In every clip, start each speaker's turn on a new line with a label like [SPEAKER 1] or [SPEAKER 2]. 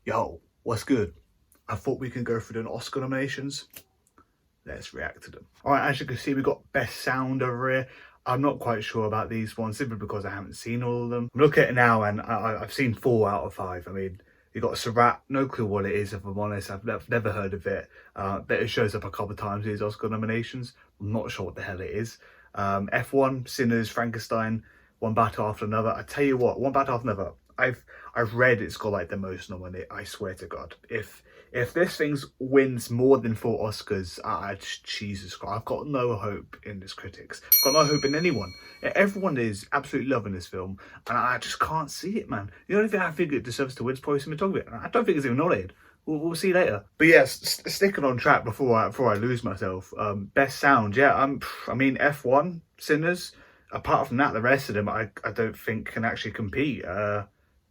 [SPEAKER 1] Yo, what's good? I thought we can go through the Oscar nominations. Let's react to them. All right, as you can see, we got Best Sound over here. I'm not quite sure about these ones simply because I haven't seen all of them. I'm looking at it now and I've seen 4 out of 5. I mean, you got Sarat, no clue what it is if I'm honest. I've never heard of it. But it shows up a couple of times in these Oscar nominations. I'm not sure what the hell it is. F1, Sinners, Frankenstein, One Battle After Another. I tell you what, One Battle After Another. I've read it's got like the most nominated. I swear to God, if this thing wins more than 4 Oscars, Jesus Christ, I've got no hope in this critics. I've got no hope in anyone. Everyone is absolutely loving this film, and I just can't see it, man. The only thing I think it deserves to win is probably cinematography. I don't think it's even nominated. We'll see later. But yes, sticking on track before I lose myself. Best sound, yeah. I mean F1, Sinners. Apart from that, the rest of them I don't think can actually compete.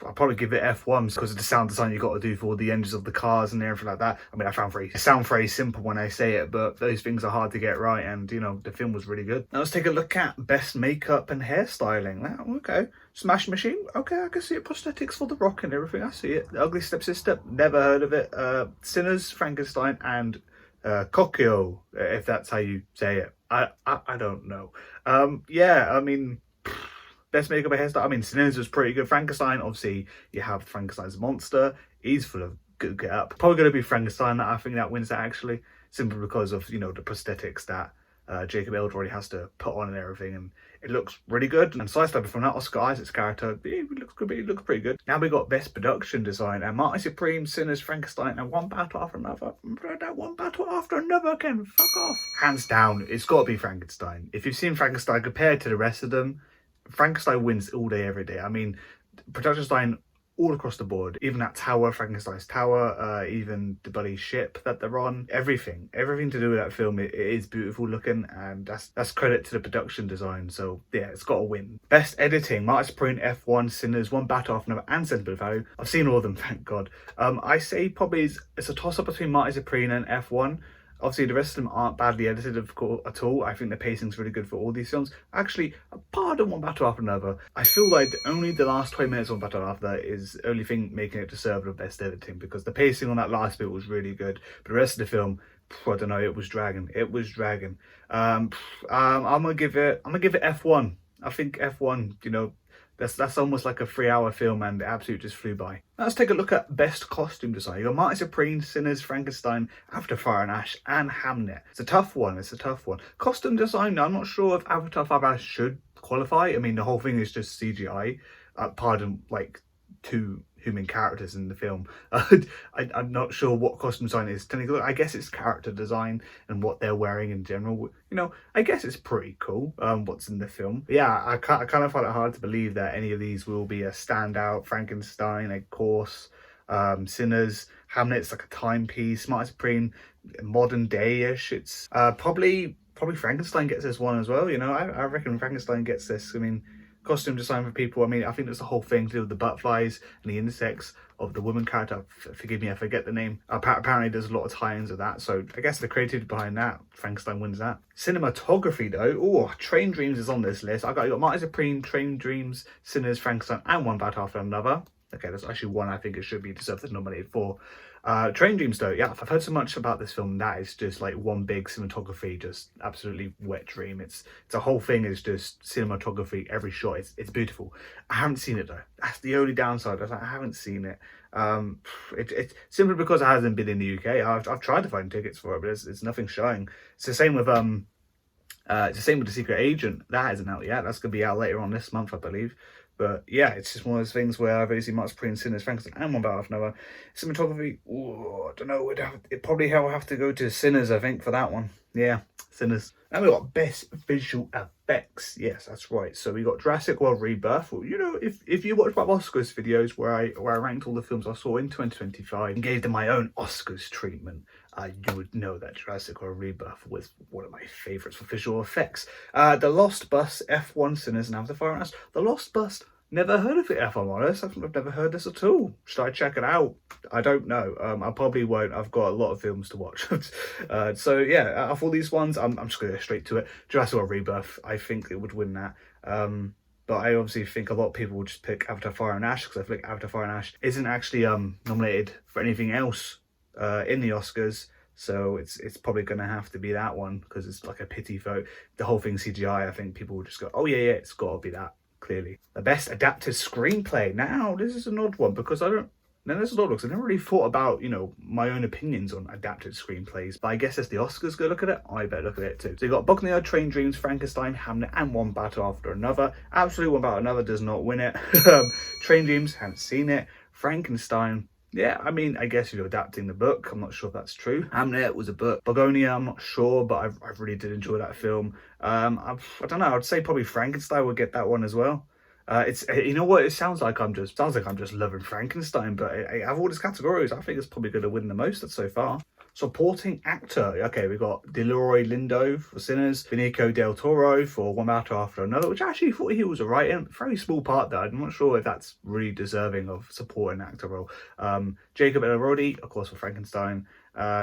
[SPEAKER 1] I'll probably give it F1 because of the sound design you got to do for all the engines of the cars and everything like that. I mean, I sound very simple when I say it, but those things are hard to get right, and you know, the film was really good. Now let's take a look at best makeup and hairstyling. Now, okay, Smash Machine, okay, I can see it. Prosthetics for The Rock and everything, I see it. The Ugly Stepsister, never heard of it. Sinners, Frankenstein, and Kokyo, if that's how you say it. I don't know. Yeah, I mean, best makeup and hairstyle. I mean, Sinners was pretty good. Frankenstein, obviously, you have Frankenstein's monster. He's full of good get up. Probably going to be Frankenstein that I think that wins that actually, simply because of, you know, the prosthetics that Jacob Elordi has to put on and everything, and it looks really good. And sidestepping from that, Oscar Isaac's character, it looks good. It looks pretty good. Now we got best production design, and Marty Supreme, Sinners, Frankenstein, and One Battle After Another. That One Battle After Another again. Fuck off. Hands down, it's got to be Frankenstein. If you've seen Frankenstein compared to the rest of them, Frankenstein wins all day, every day. I mean, production design all across the board. Even that tower, Frankenstein's tower, even the bloody ship that they're on. Everything to do with that film, it is beautiful looking, and that's credit to the production design. So yeah, it's got to win. Best editing: Marty Supreme, F1, Sinners, One Battle After Another, and Sentimental Value. I've seen all of them, thank God. I say probably it's a toss up between Marty Supreme and F1. Obviously, the rest of them aren't badly edited, of course, at all. I think the pacing's really good for all these films. Actually, apart from One Battle After Another, I feel like only the last 20 minutes of One Battle After Another is the only thing making it deserve of best editing, because the pacing on that last bit was really good. But the rest of the film, I don't know, it was dragging. It was dragging. I'm gonna give it F1. I think F1, you know, that's almost like a 3-hour film, and it absolutely just flew by. Now let's take a look at best costume design. You got Marty Supreme, Sinners, Frankenstein, Avatar Fire and Ash, and Hamnet. It's a tough one. Costume design, I'm not sure if Avatar Fire and Ash should qualify. I mean, the whole thing is just CGI. Pardon, like 2 human characters in the film. I'm not sure what costume design is. I guess it's character design and what they're wearing in general. You know, I guess it's pretty cool what's in the film. But yeah, I kind of find it hard to believe that any of these will be a standout. Frankenstein, of course, Sinners, Hamlet's like a timepiece, Marty Supreme, modern day-ish. It's probably Frankenstein gets this one as well. You know, I reckon Frankenstein gets this. I mean, costume design for people, I mean, I think there's the whole thing to do with the butterflies and the insects of the woman character. Forgive me, I forget the name. Apparently there's a lot of tie-ins of that, so I guess the creativity behind that, Frankenstein wins that. Cinematography though, oh, Train Dreams is on this list. I got Marty Supreme, Train Dreams, Sinners, Frankenstein, and One Battle After Another. Okay, that's actually one I think it should be deserved to be nominated for. Train Dreams though, yeah, I've heard so much about this film that is just like one big cinematography, just absolutely wet dream. It's a whole thing is just cinematography, every shot. It's beautiful. I haven't seen it though. That's the only downside. I haven't seen it. It's simply because it hasn't been in the UK. I've tried to find tickets for it, but it's nothing showing. It's the same with it's the same with The Secret Agent. That isn't out yet. That's gonna be out later on this month, I believe. But yeah, it's just one of those things where I've only seen Marty Supreme, Sinners, Frankenstein, and One Battle After Another. Cinematography, ooh, I don't know. It probably have to go to Sinners, I think, for that one. Yeah, Sinners. Now we got best visual effects. Yes, that's right. So we got Jurassic World Rebirth. Well, you know, if you watch my Oscars videos where I ranked all the films I saw in 2025 and gave them my own Oscars treatment, you would know that Jurassic World Rebirth was one of my favourites for visual effects. The Lost Bus, F1, Sinners, and Avatar Fire and Ash. The Lost Bus, never heard of it, if I'm honest. I've never heard this at all. Should I check it out? I don't know. I probably won't. I've got a lot of films to watch. So yeah, out of all these ones, I'm just going to go straight to it. Jurassic World Rebirth, I think it would win that. But I obviously think a lot of people will just pick Avatar Fire and Ash because I feel like Avatar Fire and Ash isn't actually nominated for anything else in the Oscars. So it's probably going to have to be that one because it's like a pity vote. The whole thing CGI, I think people will just go, oh yeah, it's got to be that, clearly. The best adapted screenplay. Now, this is an odd one because I don't... Now, there's a lot of looks. I never really thought about, my own opinions on adapted screenplays, but I guess as the Oscars go look at it, I better look at it too. So you got Buccaneer, Train Dreams, Frankenstein, Hamlet, and One Battle After Another. Absolutely, One Battle Another does not win it. Train Dreams, haven't seen it. Frankenstein, yeah, I mean, I guess you're adapting the book. I'm not sure if that's true. Hamlet was a book. Begonia, I'm not sure, but I really did enjoy that film. I don't know. I'd say probably Frankenstein would get that one as well. It's, you know what, it sounds like I'm just loving Frankenstein, but out of all these categories, I think it's probably going to win the most so far. Supporting actor. Okay, we got Delroy Lindo for Sinners, Benicio del Toro for One Battle After Another, which I actually thought he was alright in. Very small part though. I'm not sure if that's really deserving of supporting actor role. Jacob Elordi, of course, for Frankenstein.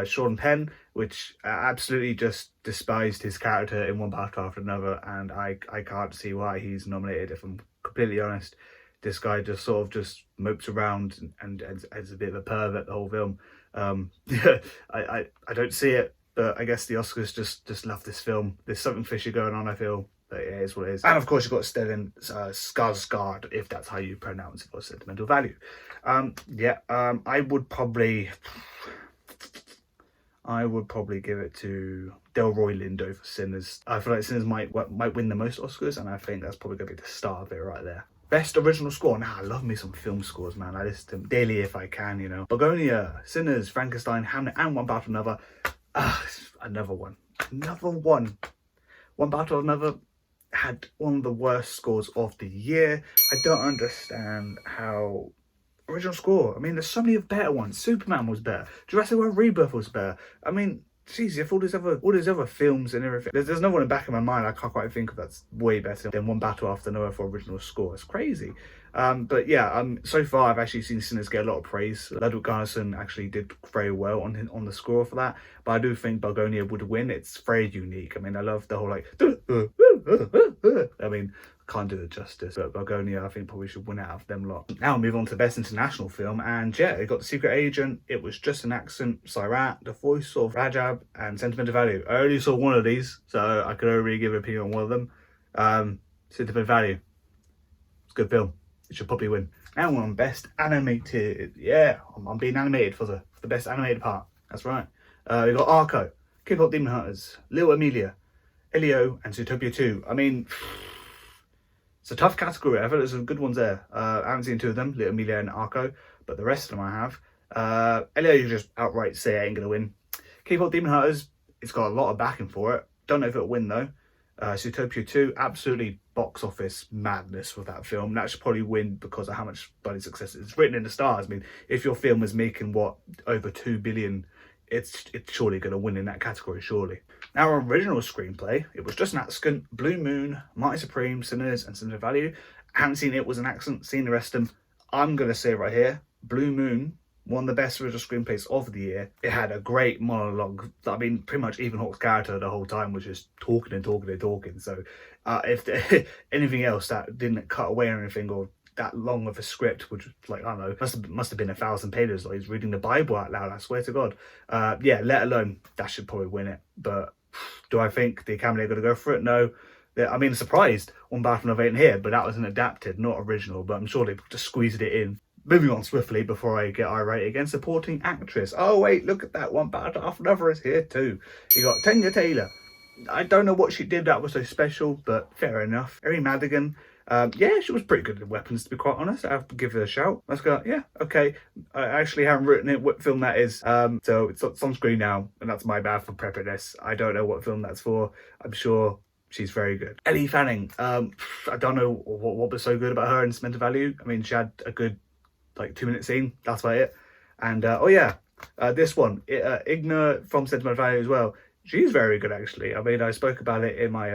[SPEAKER 1] Sean Penn, which absolutely just despised his character in One Battle After Another, and I can't see why he's nominated, if I'm completely honest. This guy just sort of just mopes around and as a bit of a pervert the whole film. Yeah, I don't see it, but I guess the Oscars just love this film. There's something fishy going on, I feel. But it is what it is. And of course you've got Stellan Skarsgård, if that's how you pronounce it, for Sentimental Value. I would probably give it to Delroy Lindo for Sinners. I feel like Sinners might win the most Oscars, and I think that's probably going to be the start of it right there. Best original score. Now, I love me some film scores, man. I listen to them daily if I can, Begonia, Sinners, Frankenstein, Hamlet, and One Battle Another. Another one. One Battle Another had one of the worst scores of the year. I don't understand how... Original score. I mean, there's so many better ones. Superman was better. Jurassic World Rebirth was better. I mean, jeez, if all these other films and everything, there's another one in the back of my mind I can't quite think of that's way better than One Battle After Another for original score. It's crazy. But yeah, so far I've actually seen Sinners get a lot of praise. Ludwig Göransson actually did very well on the score for that, but I do think Begonia would win. It's very unique. I mean, I love the whole like, I mean, can't do it justice, but Begonia I think probably should win out of them lot. Now we'll move on to best international film, and yeah, it got The Secret Agent, It Was Just an Accent, Sairat, The Voice of Rajab, and Sentimental Value. I only saw one of these, so I could only really give an opinion on one of them. Sentimental Value, it's a good film. It should probably win. Now we're on best animated. Yeah, I'm being animated for the best animated part. That's right. We got Arco, K-pop Demon Hunters, Lil Amelia, Elio, and Zootopia 2. I mean, it's a tough category. I feel there's some good ones there. I haven't seen two of them, Lil Amelia and Arco, but the rest of them I have. Elio, you just outright say I ain't gonna win. K-pop Demon Hunters, it's got a lot of backing for it. Don't know if it'll win though. Zootopia 2, absolutely box office madness with that film. That should probably win because of how much bloody success it's written in the stars. I mean, if your film is making over 2 billion, it's surely going to win in that category, surely. Now, original screenplay, It Was Just an Accent, Blue Moon, Mighty Supreme, Sinners, and Sentimental Value. I haven't seen It Was an Accent, seen the rest of them. I'm going to say right here, Blue Moon, one of the best original screenplays of the year. It had a great monologue. I mean, pretty much Ethan Hawke's character the whole time was just talking and talking and talking. So if anything else that didn't cut away or anything, or that long of a script, which, like, I don't know, must have been 1,000 pages. Like he's reading the Bible out loud, I swear to God. Yeah, let alone that should probably win it. But do I think the Academy are going to go for it? No. I mean, surprised One Battle of 8 in here, but that was an adapted, not original. But I'm sure they just squeezed it in. Moving on swiftly before I get irate again, supporting actress. Oh wait, look at that, One Battle After Another is here too. You got Tanya Taylor. I don't know what she did that was so special, but fair enough. Erin Madigan. Yeah, she was pretty good at weapons, to be quite honest. I have to give her a shout. Let's go, yeah, okay. I actually haven't written it, what film that is. So it's on screen now, and that's my bad for prepping this. I don't know what film that's for. I'm sure she's very good. Ellie Fanning. I don't know what was so good about her in Sentimental Value. I mean, she had a good 2-minute scene, that's about it. And this one, Igna from Sentimental Value as well. She's very good actually. I mean, I spoke about it in my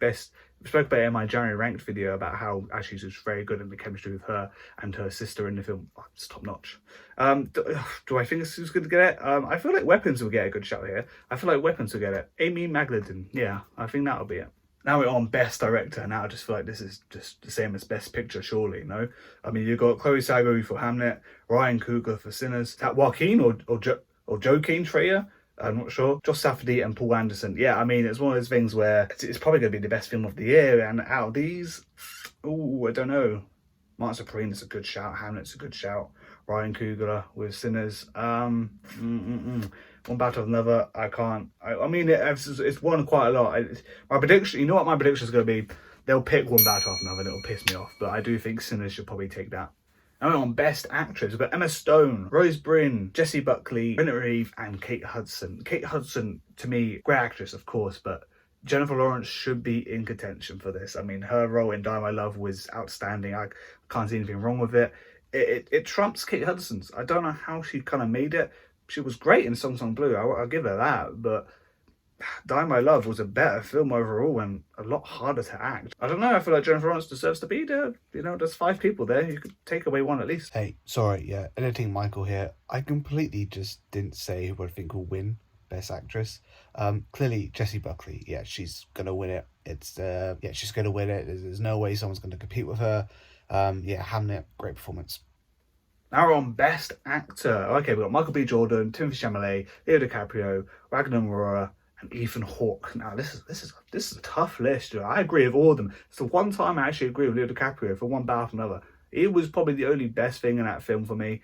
[SPEAKER 1] my January ranked video about how actually she's very good in the chemistry with her and her sister in the film. Oh, it's top notch. Do I think this is going to get it? I feel like Weapons will get a good shout here. I feel like Weapons will get it. Amy Magdalene. Yeah, I think that'll be it. Now we're on Best Director. Now I just feel like this is just the same as Best Picture, surely, no? I mean, you've got Chloe Zhao for Hamlet, Ryan Coogler for Sinners, that Joaquin or Joaquin Trier, I'm not sure. Josh Safdie and Paul Anderson. Yeah, I mean, it's one of those things where it's probably going to be the best film of the year. And out of these, oh, I don't know. Martin Supreme is a good shout. Hamlet's a good shout. Ryan Coogler with Sinners. One battle of another. I can't. I mean, it's won quite a lot. My prediction. You know what my prediction is going to be? They'll pick one battle off another, and it'll piss me off. But I do think Sinners should probably take that. And on Best Actress, we've got Emma Stone, Rose Byrne, Jessie Buckley, Brenna Reeve, and Kate Hudson. Kate Hudson, to me, great actress, of course, but Jennifer Lawrence should be in contention for this. I mean, her role in Die My Love was outstanding. I can't see anything wrong with it. It trumps Kate Hudson's. I don't know how she kind of made it. She was great in Song Song Blue. I'll give her that, but Die My Love was a better film overall and a lot harder to act. I don't know, I feel like Jennifer Lawrence deserves to be there. You know, there's 5 people there. You could take away one at least.
[SPEAKER 2] Hey, sorry, yeah, editing Michael here. I completely just didn't say who I think will win Best Actress. Clearly, Jessie Buckley, yeah, she's gonna win it. She's gonna win it. There's no way someone's gonna compete with her. Hamlet, great performance.
[SPEAKER 1] Now we're on Best Actor. Okay, we've got Michael B. Jordan, Timothée Chalamet, Leo DiCaprio, Ragnar Moura, and Ethan Hawke. Now this is a tough list. I agree with all of them. It's the one time I actually agree with Leo DiCaprio for one battle after another. It was probably the only best thing in that film for me.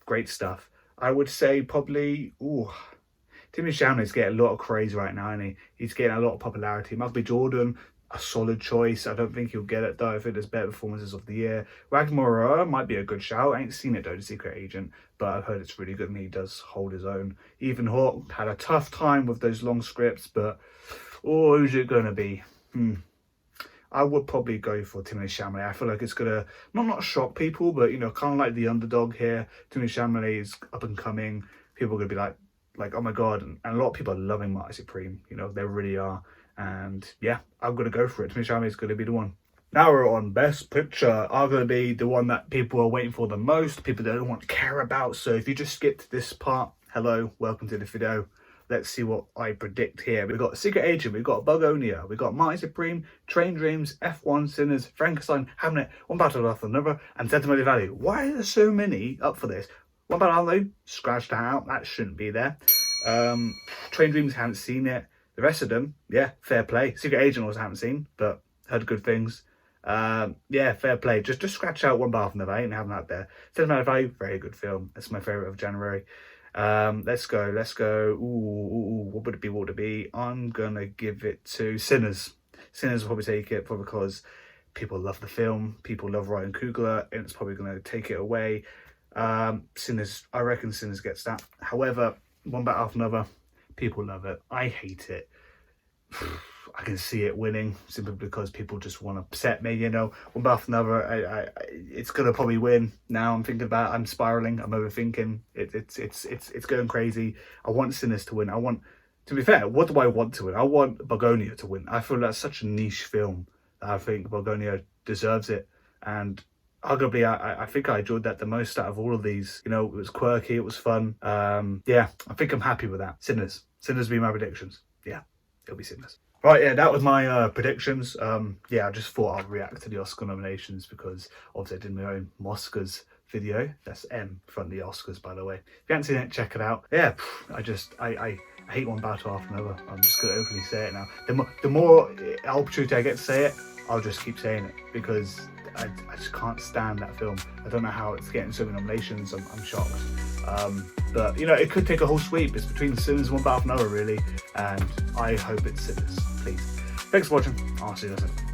[SPEAKER 1] Great stuff. I would say probably Timothée Chalamet's getting a lot of craze right now, and he's getting a lot of popularity. Michael B. Jordan, a solid choice. I don't think he'll get it though. I think there's better performances of the year. Ragnar Moura might be a good shout. I ain't seen it though, The Secret Agent, but I've heard it's really good and he does hold his own. Ethan Hawke had a tough time with those long scripts, but who's it gonna be? I would probably go for Timothée Chalamet. I feel like it's gonna not shock people, but you know, kind of like the underdog here. Timothée Chalamet is up and coming. People are gonna be like, oh my god, and a lot of people are loving Martin Supreme. You know, they really are. And yeah, I'm going to go for it. Timothée Chalamet is going to be the one. Now we're on Best Picture. I'm going to be the one that people are waiting for the most. People don't want to care about. So if you just skipped this part, hello, welcome to the video. Let's see what I predict here. We've got Secret Agent, we've got Bugonia, we've got Martin Supreme, Train Dreams, F1, Sinners, Frankenstein, Hamlet, One Battle After Another, and Sentimental Value. Why are there so many up for this? One Battle After Another, scratch that out. That shouldn't be there. Train Dreams, haven't seen it. The rest of them, yeah, fair play. Secret Agent also haven't seen, but heard good things. Fair play. Just scratch out One Battle After Another. I ain't having that there. Sentimental Value, very good film. That's my favourite of January. Let's go. What would it be? I'm gonna give it to Sinners. Sinners will probably take it, probably because people love the film, people love Ryan Coogler, and it's probably gonna take it away. Sinners, I reckon Sinners gets that. However, One Battle After Another, people love it. I hate it. I can see it winning simply because people just want to upset me, you know. One Battle After Another, it's gonna probably win. Now I'm thinking about it, I'm spiraling, I'm overthinking. It's going crazy. I want Sinners to win. To be fair, what do I want to win? I want Bugonia to win. I feel that's such a niche film that I think Bugonia deserves it. And arguably, I think I enjoyed that the most out of all of these. You know, it was quirky, it was fun. I think I'm happy with that. Sinners will be my predictions. Yeah, it'll be Sinners. Right, yeah, that was my predictions. I just thought I'd react to the Oscar nominations because obviously I did my own Oscars video. That's M from the Oscars, by the way. If you haven't seen it, check it out. Yeah, I hate One Battle After Another. I'm just going to openly say it now. The more opportunity I get to say it, I'll just keep saying it because I just can't stand that film. I don't know how it's getting so many nominations. I'm shocked. But you know, it could take a whole sweep. It's between Sinners and One Battle After Another, really, and I hope it's Sinners. Please. Thanks for watching. I'll see you later.